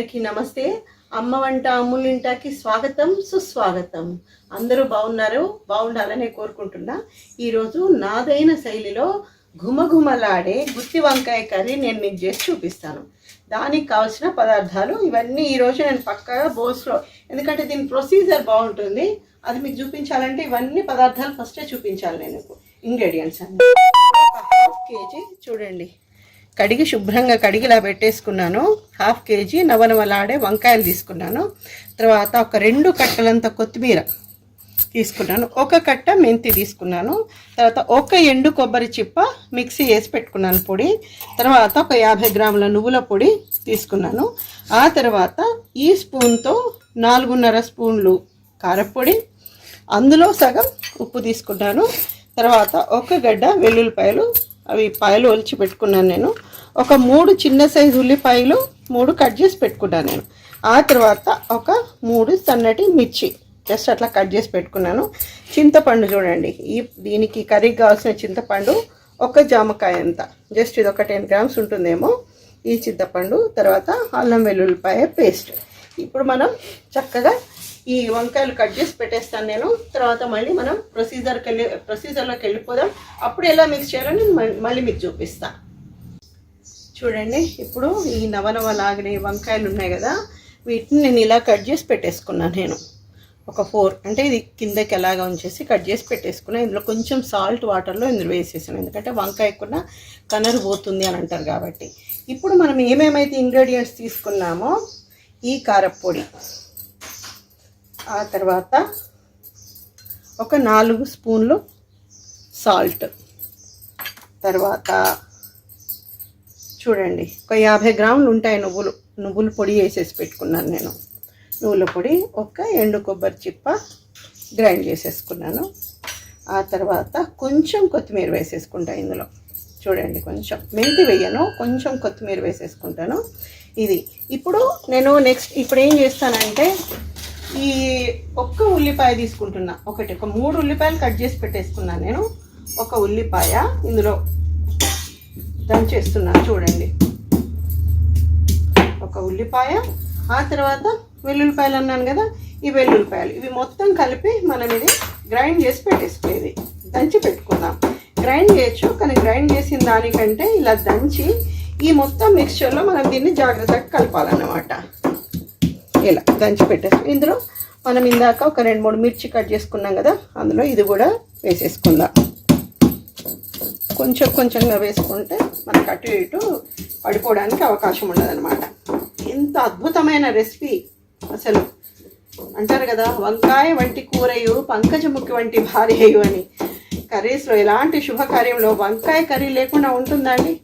అందరికీ నమస్తే. అమ్మ వంట అమ్ములింటాకి స్వాగతం సుస్వాగతం. అందరూ బాగుండాలని కోరుకుంటున్నా. ఈరోజు నాదైన శైలిలో ఘుమఘుమలాడే గుత్తి వంకాయ కర్రీ నేను మీకు చేసి చూపిస్తాను. దానికి కావాల్సిన పదార్థాలు ఇవన్నీ ఈరోజు నేను పక్కగా బౌల్స్లో, ఎందుకంటే దీని ప్రొసీజర్ బాగుంటుంది, అది మీకు చూపించాలంటే ఇవన్నీ పదార్థాలు ఫస్టే చూపించాలి. నేను ఇంగ్రీడియంట్స్ అన్నీ ½ కేజీ చూడండి, కడిగి శుభ్రంగా ఇలా పెట్టేసుకున్నాను. ½ కేజీ నవనవలాడే వంకాయలు తీసుకున్నాను. తర్వాత ఒక 2 కట్టలంత కొత్తిమీర తీసుకున్నాను. 1 కట్ట మెంతి తీసుకున్నాను. తర్వాత 1 ఎండు కొబ్బరి చిప్ప మిక్సీ వేసి పెట్టుకున్నాను పొడి. తర్వాత ఒక 50 గ్రాముల నువ్వుల పొడి తీసుకున్నాను. ఆ తర్వాత ఈ స్పూన్తో 4.5 స్పూన్లు కారపొడి, అందులో సగం ఉప్పు తీసుకున్నాను. తర్వాత 1 గడ్డ వెల్లుల్లిపాయలు, అవి పాయలు ఒలిచి పెట్టుకున్నాను నేను. ఒక 3 చిన్న సైజు ఉల్లిపాయలు 3 కట్ చేసి పెట్టుకున్నాను నేను. ఆ తర్వాత ఒక 3 సన్నటి మిర్చి జస్ట్ అట్లా కట్ చేసి పెట్టుకున్నాను. చింతపండు చూడండి, దీనికి కర్రీకి కావాల్సిన చింతపండు 1 జామకాయ అంత, జస్ట్ ఇది ఒక 10 గ్రామ్స్ ఉంటుందేమో ఈ చింతపండు. తర్వాత అల్లం వెల్లుల్లిపాయ పేస్ట్. ఇప్పుడు మనం ఈ వంకాయలు కట్ చేసి పెట్టేస్తాను నేను. తర్వాత మళ్ళీ మనం ప్రొసీజర్లోకి వెళ్ళిపోదాం. అప్పుడు ఎలా మిక్స్ చేయాలని మళ్ళీ మీకు చూపిస్తాను. చూడండి, ఇప్పుడు ఈ నవనవలాగిన వంకాయలు ఉన్నాయి కదా, వీటిని నేను ఇలా కట్ చేసి పెట్టేసుకున్నాను. నేను ఒక 4, అంటే ఇది కిందకి ఎలాగా ఉంచేసి కట్ చేసి పెట్టేసుకున్నాను. ఇందులో కొంచెం సాల్ట్ వాటర్లో ఇందులో వేసేసాను, ఎందుకంటే వంకాయ కూడా కలర్ పోతుంది అని అంటారు కాబట్టి. ఇప్పుడు మనం ఏమేమైతే ఇంగ్రీడియంట్స్ తీసుకున్నామో, ఈ కారపొడి, ఆ తర్వాత ఒక 4 స్పూన్లు సాల్ట్, తర్వాత చూడండి ఒక 50 గ్రాములు ఉంటాయి నువ్వుల పొడి వేసేసి పెట్టుకున్నాను నేను. నువ్వుల పొడి, 1 ఎండు కొబ్బరి చిప్ప గ్రైండ్ చేసేసుకున్నాను. ఆ తర్వాత కొంచెం కొత్తిమీర వేసేసుకుంటాను ఇందులో. చూడండి, కొంచెం మెంతి వేయను, కొంచెం కొత్తిమీర వేసేసుకుంటాను. ఇది ఇప్పుడు నేను ఇప్పుడు ఏం చేస్తానంటే, ఈ 1 ఉల్లిపాయ తీసుకుంటున్నా. ఒక 3 ఉల్లిపాయలు కట్ చేసి పెట్టేసుకున్నాను నేను. 1 ఉల్లిపాయ ఇందులో దంచేస్తున్నాను. చూడండి, 1 ఉల్లిపాయ. ఆ తర్వాత వెల్లుల్లిపాయలు అన్నాను కదా, ఈ వెల్లుల్లిపాయలు ఇవి మొత్తం కలిపి మనం ఇది గ్రైండ్ చేసి పెట్టేసుకునేది, దంచి పెట్టుకుందాం. గ్రైండ్ చేయొచ్చు, కానీ గ్రైండ్ చేసిన దానికంటే ఇలా దంచి ఈ మొత్తం మిక్స్చర్లో మనం దీన్ని జాగ్రత్తగా కలపాలన్నమాట. ఇలా దంచి పెట్టేసుకుని ఇందులో మనం ఇందాక ఒక 2-3 మిర్చి కట్ చేసుకున్నాం కదా, అందులో ఇది కూడా వేసేసుకుందాం. కొంచెంగా వేసుకుంటే మనకు అటు ఇటు పడిపోవడానికి అవకాశం ఉండదన్నమాట. ఎంత అద్భుతమైన రెసిపీ అసలు. అంటారు కదా, వంకాయ వంటి కూరయు పంకజముఖి వంటి భార్యయు అని. కర్రీస్లో ఎలాంటి శుభకార్యంలో వంకాయ కర్రీ లేకుండా ఉంటుందండి?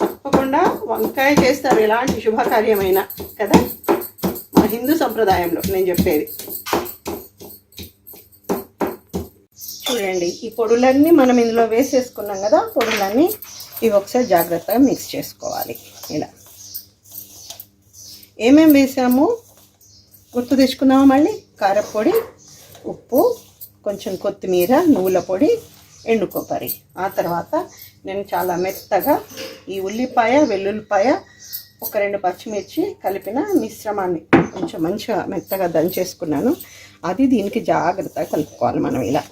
తప్పకుండా వంకాయ చేస్తారు ఎలాంటి శుభకార్యమైనా కదా, మా హిందూ సంప్రదాయంలో నేను చెప్పేది. చూడండి, ఈ పొడులన్నీ మనం ఇందులో వేసేసుకున్నాం కదా, పొడులన్నీ ఇవి ఒకసారి జాగ్రత్తగా మిక్స్ చేసుకోవాలి. ఇలా ఏమేమి వేసాము గుర్తు తెచ్చుకున్నాము మళ్ళీ. కారపొడి, ఉప్పు, కొంచెం కొత్తిమీర, నువ్వుల పొడి, ఎండు కొబ్బరి. ఆ తర్వాత నేను చాలా మెత్తగా ఈ ఉల్లిపాయ, వెల్లుల్లిపాయ, ఒక 2 పచ్చిమిర్చి కలిపిన మిశ్రమాన్ని కొంచెం మంచిగా మెత్తగా దంచేసుకున్నాను. అది దీనికి జాగ్రత్తగా కలుపుకోవాలి మనం. ఇలా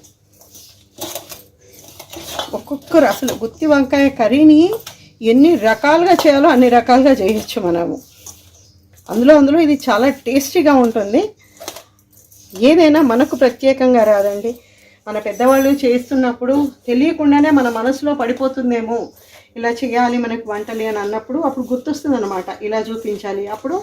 ఒక్కొక్కరు అసలు గుత్తి వంకాయ కర్రీని ఎన్ని రకాలుగా చేయాలో అన్ని రకాలుగా చేయొచ్చు మనము. అందులో ఇది చాలా టేస్టీగా ఉంటుంది. ఏదైనా మనకు ప్రత్యేకంగా రాదండి. మన పెద్దవాళ్ళు చేస్తున్నప్పుడు తెలియకుండానే మన మనసులో పడిపోతుందేమో, ఇలా చేయాలి మనకు వంటలు అని అన్నప్పుడు అప్పుడు గుర్తొస్తుంది అనమాట, ఇలా చూపించాలి. అప్పుడు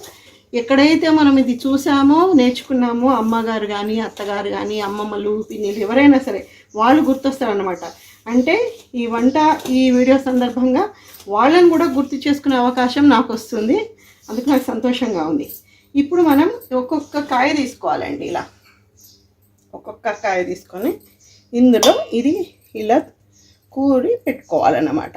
ఎక్కడైతే మనం ఇది చూసామో నేర్చుకున్నామో, అమ్మగారు కానీ అత్తగారు కానీ అమ్మమ్మలు పిన్నిలు ఎవరైనా సరే వాళ్ళు గుర్తొస్తారనమాట. అంటే ఈ వీడియో సందర్భంగా వాళ్ళని కూడా గుర్తు చేసుకునే అవకాశం నాకు వస్తుంది. అందుకు నాకు సంతోషంగా ఉంది. ఇప్పుడు మనం ఒక్కొక్క కాయ తీసుకోవాలండి. ఇలా ఒక్కొక్క కాయ తీసుకొని ఇందులో ఇది ఇలా కూరి పెట్టుకోవాలన్నమాట.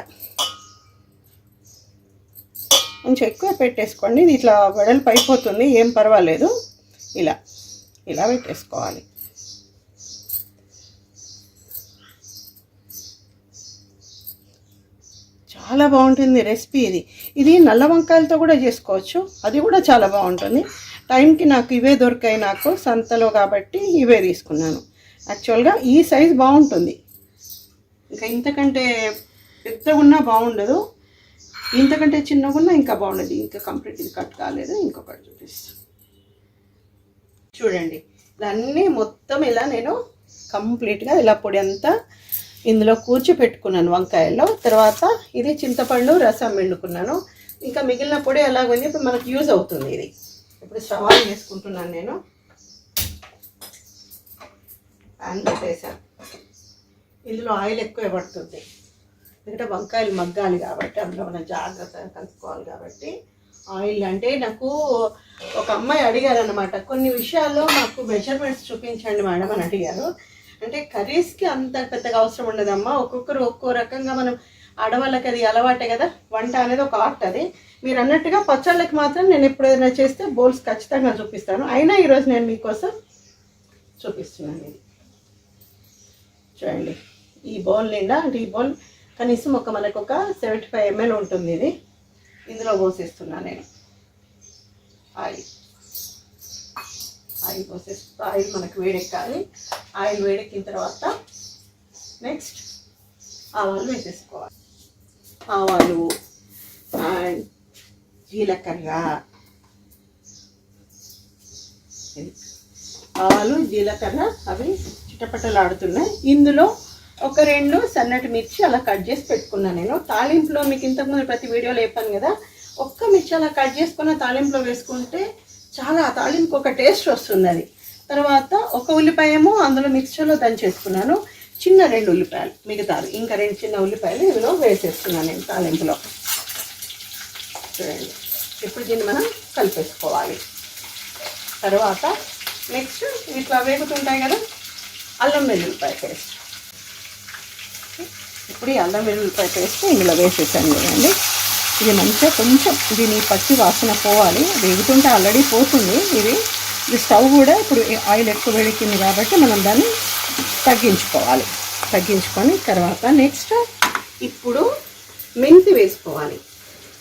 కొంచెం ఎక్కువ పెట్టేసుకోండి, ఇది ఇట్లా వెడల్పు అయిపోతుంది, ఏం పర్వాలేదు. ఇలా పెట్టేసుకోవాలి. చాలా బాగుంటుంది రెసిపీ ఇది. ఇది నల్ల వంకాయలతో కూడా చేసుకోవచ్చు, అది కూడా చాలా బాగుంటుంది. టైంకి నాకు ఇవే దొరికాయి, నాకు సంతలో, కాబట్టి ఇవే తీసుకున్నాను. యాక్చువల్గా ఈ సైజ్ బాగుంటుంది, ఇంకా ఇంతకంటే పెద్దగా ఉన్నా బాగుండదు, ఇంతకంటే చిన్నగా ఉన్నా ఇంకా బాగుండదు. ఇంకా కంప్లీట్ ఇది కట్ కాలేదు, ఇంకొకటి చూపిస్తాను చూడండి. దాన్ని మొత్తం ఇలా నేను కంప్లీట్గా ఇలా పొడి అంతా ఇందులో కూర్చోపెట్టుకున్నాను వంకాయల్లో. తర్వాత ఇది చింతపండు రసం పిండుకున్నాను. ఇంకా మిగిలిన పొడి అలాగని ఇప్పుడు మనకు యూజ్ అవుతుంది. ఇది ఇప్పుడు స్టవ్ ఆన్ చేసుకుంటున్నాను. నేను ప్యాన్ పెట్టేసాను. ఇందులో ఆయిల్ ఎక్కువ పడుతుంది, ఎందుకంటే వంకాయలు మగ్గాలి కాబట్టి, అందులో మనం జాగ్రత్తగా కలుపుకోవాలి కాబట్టి. ఆయిల్ అంటే నాకు ఒక అమ్మాయి అడిగారనమాట, కొన్ని విషయాల్లో మాకు మెజర్మెంట్స్ చూపించండి మేడం అని అడిగారు. అంటే కర్రీస్కి అంత పెద్దగా అవసరం ఉండదమ్మా, ఒక్కొక్కరు ఒక్కో రకంగా, మనం ఆడవాళ్ళకి అది అలవాటే కదా, వంట అనేది ఒక ఆర్ట్. అది మీరు అన్నట్టుగా పచ్చళ్ళకి మాత్రం నేను ఎప్పుడైనా చేస్తే బౌల్స్ ఖచ్చితంగా చూపిస్తాను. అయినా ఈరోజు నేను మీకోసం చూపిస్తున్నాను. ఇది చూడండి, ఈ బౌల్ నిండా, అంటే ఈ బౌల్ కనీసం మనకు ఒక 75 ml ఉంటుంది. ఇది ఇందులో పోసేస్తున్నాను నేను. ఆయిల్ పోసేస్తూ, ఆయిల్ మనకు వేడెక్కాలి. ఆయిల్ వేడెక్కిన తర్వాత నెక్స్ట్ ఆవాలు వేసేసుకోవాలి. ఆవాలు అండ్ జీలకర్ర, ఆవాలు జీలకర్ర అవి చిటపటలాడుతున్నాయి. ఇందులో ఒక 2 సన్నటి మిర్చి అలా కట్ చేసి పెట్టుకున్నాను నేను. తాలింపులో మీకు ఇంతకుముందు ప్రతి వీడియోలో చెప్పాను కదా, ఒక్క మిర్చి అలా కట్ చేసుకున్న తాలింపులో వేసుకుంటే చాలా తాలింపుకి ఒక టేస్ట్ వస్తుంది. అది తర్వాత ఒక ఉల్లిపాయ ఏమో అందులో మిక్చర్లో దంచేసుకున్నాను, చిన్న 2 ఉల్లిపాయలు, మిగతాది ఇంకా 2 చిన్న ఉల్లిపాయలు ఇందులో వేసేస్తున్నాను నేను తాలింపులో. చూడండి, ఇప్పుడు దీన్ని మనం కలిపేసుకోవాలి. తర్వాత నెక్స్ట్ ఇట్లా వేగుతుంటాయి కదా అల్లం వెల్లుల్లిపాయ పేస్ట్. ఇప్పుడు ఈ అల్లం వెల్లుల్లిపాయ పేస్ట్ ఇందులో వేసేసాను కదండి. ఇది మంచిగా కొంచెం దీని పచ్చి వాసన పోవాలి. వేగుతుంటే ఆల్రెడీ పోతుంది ఇది స్టవ్ కూడా. ఇప్పుడు ఆయిల్ ఎక్కువ వేడెక్కింది కాబట్టి మనం దాన్ని తగ్గించుకొని తర్వాత నెక్స్ట్ ఇప్పుడు మెంతి వేసుకోవాలి.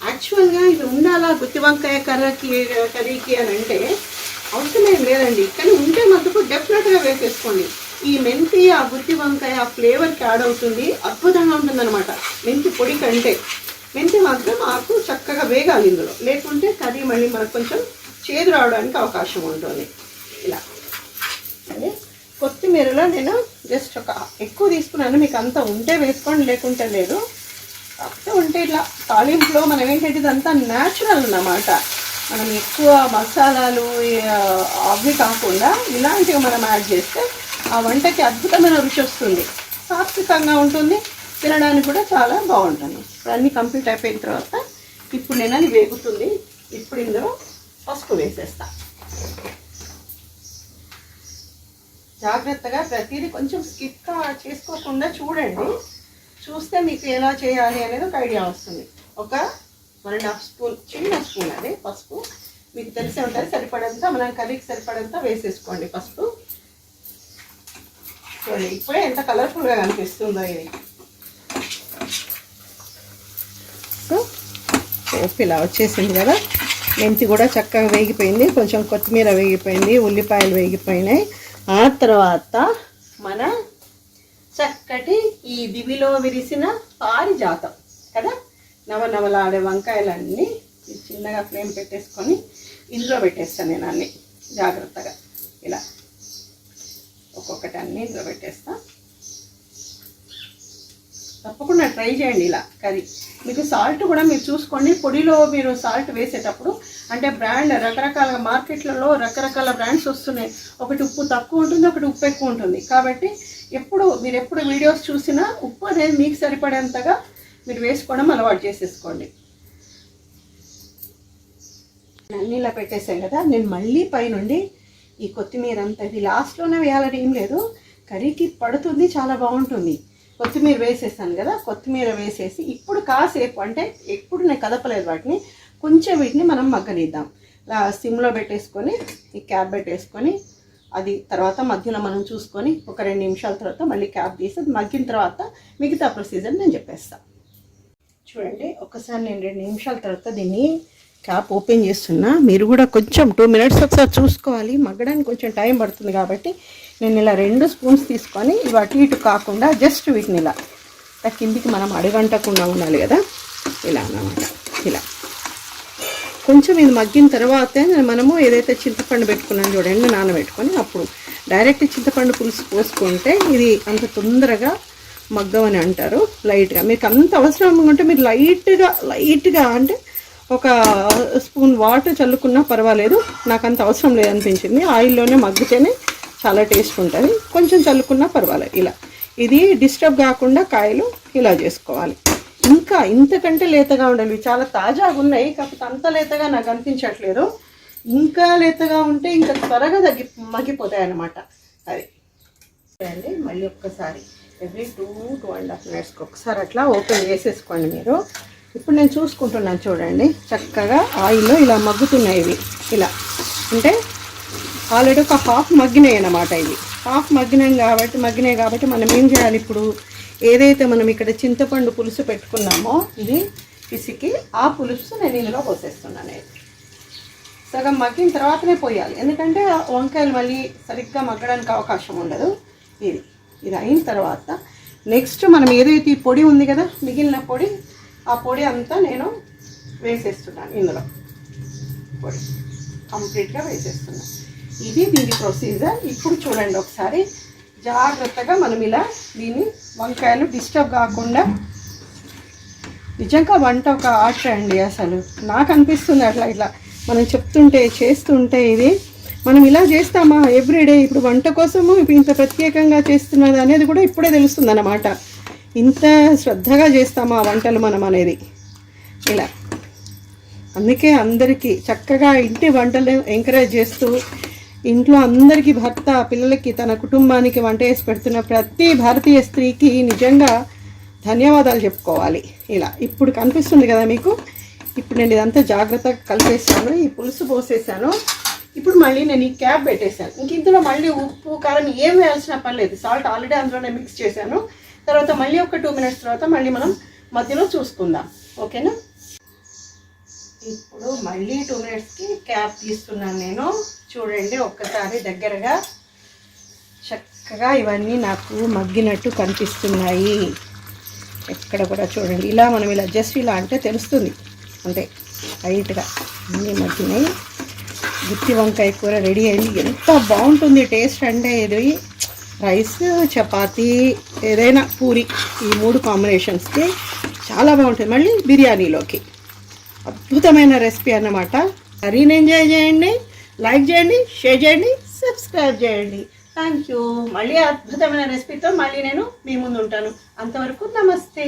యాక్చువల్గా ఇది ఉండాలా గుత్తి వంకాయ కర్రీకి అని అంటే అవసరం లేదండి, కానీ ఉంటే మటుకు డెఫినెట్గా వేసేసుకోండి. ఈ మెంతి ఆ గుత్తి వంకాయ ఆ ఫ్లేవర్కి యాడ్ అవుతుంది, అద్భుతంగా ఉంటుందన్నమాట. మెంతి పొడి కంటే మెంతి మాత్రం ఆకు చక్కగా వేగాలి ఇందులో, లేకుంటే కర్రీ మళ్ళీ మనకు కొంచెం చేదు రావడానికి అవకాశం ఉంటుంది. ఇలా అదే కొత్తిమీరలో నేను జస్ట్ ఒక ఎక్కువ తీసుకున్నాను, మీకు అంతా ఉంటే వేసుకోండి లేకుంటే లేదు. కాకపోతే ఉంటే ఇట్లా తాలింపులో మనం ఏంటంటే ఇదంతా న్యాచురల్ అన్నమాట. మనం ఎక్కువ మసాలాలు అవి కాకుండా ఇలాంటివి మనం యాడ్ చేస్తే ఆ వంటకి అద్భుతమైన రుచి వస్తుంది, సాత్వికంగా ఉంటుంది, తినడానికి కూడా చాలా బాగుంటుంది. ఇప్పుడు అన్నీ కంప్లీట్ అయిపోయిన తర్వాత ఇప్పుడు నేను అది వేగుతుంది. ఇప్పుడు ఇందులో పసుపు వేసేస్తా. జాగ్రత్తగా ప్రతిదీ కొంచెం స్కిప్ చేసుకోకుండా చూడండి, చూస్తే మీకు ఎలా చేయాలి అనేది ఒక ఐడియా వస్తుంది. ఒక 1.5 స్పూన్, చిన్న స్పూన్ అదే పసుపు, మీకు తెలిసే ఉంటుంది, సరిపడంతా మనం కర్రీకి సరిపడంతా వేసేసుకోండి పసుపు. చూడండి ఇప్పుడే ఎంత కలర్ఫుల్గా కనిపిస్తుందో ఇది. సో పోపు ఇలా వచ్చేసింది కదా, మెంతి కూడా చక్కగా వేగిపోయింది, కొంచెం కొత్తిమీర వేగిపోయింది, ఉల్లిపాయలు వేగిపోయినాయి. ఆ తర్వాత మన చక్కటి ఈ దివిలో విరిసిన పారిజాతం కదా, నవనవలాడే వంకాయలన్నీ చిన్నగా ఫ్లేమ్ పెట్టేసుకొని ఇందులో పెట్టేస్తాను నేను అన్నీ జాగ్రత్తగా. ఇలా ఒక్కొక్కటి అన్నీ ఇందులో పెట్టేస్తా. తప్పకుండా ట్రై చేయండి ఇలా కర్రీ. మీకు సాల్ట్ కూడా మీరు చూసుకోండి, పొడిలో మీరు సాల్ట్ వేసేటప్పుడు. అంటే బ్రాండ్ రకరకాల మార్కెట్లలో రకరకాల బ్రాండ్స్ వస్తున్నాయి, ఒకటి ఉప్పు తక్కువ ఉంటుంది, ఒకటి ఉప్పు ఎక్కువ ఉంటుంది. కాబట్టి మీరు ఎప్పుడు వీడియోస్ చూసినా ఉప్పు అనేది మీకు సరిపడేంతగా మీరు వేసుకోవడం అలవాటు చేసేసుకోండి. అన్నీ ఇలా పెట్టేసాం కదా, నేను మళ్ళీ పైనుండి ఈ కొత్తిమీర అంతా ఇది లాస్ట్లోనే వేయాలని ఏం లేదు, కర్రీకి పడుతుంది, చాలా బాగుంటుంది. కొత్తిమీర వేసేసాను కదా, కొత్తిమీర వేసేసి ఇప్పుడు కాసేపు, అంటే ఎప్పుడు నేను కదపలేదు వాటిని, కొంచెం వీటిని మనం మగ్గనిద్దాం. సిమ్లో పెట్టేసుకొని ఈ క్యాప్ పెట్టేసుకొని అది తర్వాత మధ్యలో మనం చూసుకొని ఒక 2 నిమిషాల తర్వాత మళ్ళీ క్యాప్ తీసి అది మగ్గిన తర్వాత మిగతా ప్రొసీజర్ నేను చెప్పేస్తాను. చూడండి ఒక్కసారి నేను 2 నిమిషాల తర్వాత దీన్ని క్యాప్ ఓపెన్ చేస్తున్నా. మీరు కూడా కొంచెం 2 మినిట్స్ ఒకసారి చూసుకోవాలి, మగ్గడానికి కొంచెం టైం పడుతుంది కాబట్టి నేను ఇలా 2 స్పూన్స్ తీసుకొని ఇవి అటు ఇటు కాకుండా జస్ట్ వీటిని ఇలా కిందికి మనం అడగంటకుండా ఉండాలి కదా, ఇలా అన్నమాట. ఇలా కొంచెం ఇది మగ్గిన తర్వాతే మనము ఏదైతే చింతపండు పెట్టుకున్నాం చూడండి నానబెట్టుకొని, అప్పుడు డైరెక్ట్ చింతపండు పులుసు పోసుకుంటే ఇది అంత తొందరగా మగ్గమని అంటారు. లైట్గా మీకు అంత అవసరం ఉంటే మీరు లైట్గా అంటే ఒక స్పూన్ వాటర్ చల్లుకున్నా పర్వాలేదు. నాకు అంత అవసరం లేదనిపించింది, ఆయిల్లోనే మగ్గితేనే చాలా టేస్ట్ ఉంటుంది. కొంచెం చల్లుకున్నా పర్వాలేదు. ఇలా ఇది డిస్టర్బ్ కాకుండా కాయలు ఇలా చేసుకోవాలి. ఇంకా ఇంతకంటే లేతగా ఉండాలి. చాలా తాజాగా ఉన్నాయి కాకపోతే అంత లేతగా నాకు అనిపించట్లేదు. ఇంకా లేతగా ఉంటే ఇంకా త్వరగా మగ్గిపోతాయి అన్నమాట. అది అండి. మళ్ళీ ఒక్కసారి ఎవ్రీ 2-2.5 మినిట్స్కి ఒకసారి అట్లా ఓపెన్ చేసేసుకోండి మీరు. ఇప్పుడు నేను చూసుకుంటున్నాను చూడండి, చక్కగా ఆయిల్లో ఇలా మగ్గుతున్నాయి ఇవి. ఇలా అంటే ఆల్రెడీ ఒక హాఫ్ మగ్గినాయి అన్నమాట. ఇవి హాఫ్ మగ్గినాయి కాబట్టి మనం ఏం చేయాలి, ఇప్పుడు ఏదైతే మనం ఇక్కడ చింతపండు పులుసు పెట్టుకున్నామో ఇది పిసికి ఆ పులుసు నేను ఇందులో పోసేస్తున్నాను. సగం మగ్గిన తర్వాతనే పోయాలి, ఎందుకంటే వంకాయలు మళ్ళీ సరిగ్గా మగ్గడానికి అవకాశం ఉండదు. ఇది అయిన తర్వాత నెక్స్ట్ మనం ఏదైతే ఈ పొడి ఉంది కదా, మిగిలిన పొడి, ఆ పొడి అంతా నేను వేసేస్తున్నాను ఇందులో. పొడి కంప్లీట్గా వేసేస్తున్నాను. ఇది దీని ప్రొసీజర్. ఇప్పుడు చూడండి ఒకసారి జాగ్రత్తగా మనం ఇలా దీన్ని వంకాయలు డిస్టర్బ్ కాకుండా. నిజంగా వంట ఒక ఆర్ట్ అండి. అసలు నాకు అనిపిస్తుంది అట్లా ఇట్లా మనం చెప్తుంటే చేస్తుంటే ఇది మనం ఇలా చేస్తామా ఎవ్రీడే. ఇప్పుడు వంట కోసము ఇప్పుడు ఇంత ప్రత్యేకంగా చేస్తున్నది అనేది కూడా ఇప్పుడే తెలుస్తుంది అన్నమాట. ఇంత శ్రద్ధగా చేస్తామా వంటలు మనం అనేది. ఇలా అందుకే అందరికీ చక్కగా ఇంటి వంటలు ఎంకరేజ్ చేస్తూ ఇంట్లో అందరికీ భర్త పిల్లలకి తన కుటుంబానికి వంట వేసి పెడుతున్న ప్రతి భారతీయ స్త్రీకి నిజంగా ధన్యవాదాలు చెప్పుకోవాలి. ఇలా ఇప్పుడు కనిపిస్తుంది కదా మీకు. ఇప్పుడు నేను ఇదంతా జాగ్రత్తగా కలిపేసాను, ఈ పులుసు పోసేసాను. ఇప్పుడు మళ్ళీ నేను ఈ క్యాప్ పెట్టేశాను. ఇంక ఇందులో మళ్ళీ ఉప్పు కారం ఏం వేయాల్సిన పని లేదు. సాల్ట్ ఆల్రెడీ అందులోనే మిక్స్ చేశాను. తర్వాత మళ్ళీ ఒక 2 మినిట్స్ తర్వాత మళ్ళీ మనం మధ్యలో చూసుకుందాం. ఓకేనా? ఇప్పుడు మళ్ళీ 2 మినిట్స్కి క్యాప్ తీస్తున్నాను నేను. చూడండి ఒక్కసారి దగ్గరగా చక్కగా ఇవన్నీ నాకు మగ్గినట్టు కనిపిస్తున్నాయి. ఎక్కడ కూడా చూడండి ఇలా మనం ఇలా జస్ట్ ఇలా అంటే తెలుస్తుంది అంతే. లైట్గా అన్నీ మగ్గినాయి. గుత్తి వంకాయ కూర రెడీ అయింది. ఎంత బాగుంటుంది టేస్ట్ అంటే ఇది రైస్, చపాతీ, ఏదైనా పూరి, ఈ 3 కాంబినేషన్స్కి చాలా బాగుంటుంది. మళ్ళీ బిర్యానీలోకి అద్భుతమైన రెసిపీ అన్నమాట. కర్రీని ఎంజాయ్ చేయండి, లైక్ చేయండి, షేర్ చేయండి, సబ్స్క్రైబ్ చేయండి. Thank you. మళ్ళీ అద్భుతమైన రెసిపీతో మళ్ళీ నేను మీ ముందు ఉంటాను. అంతవరకు నమస్తే.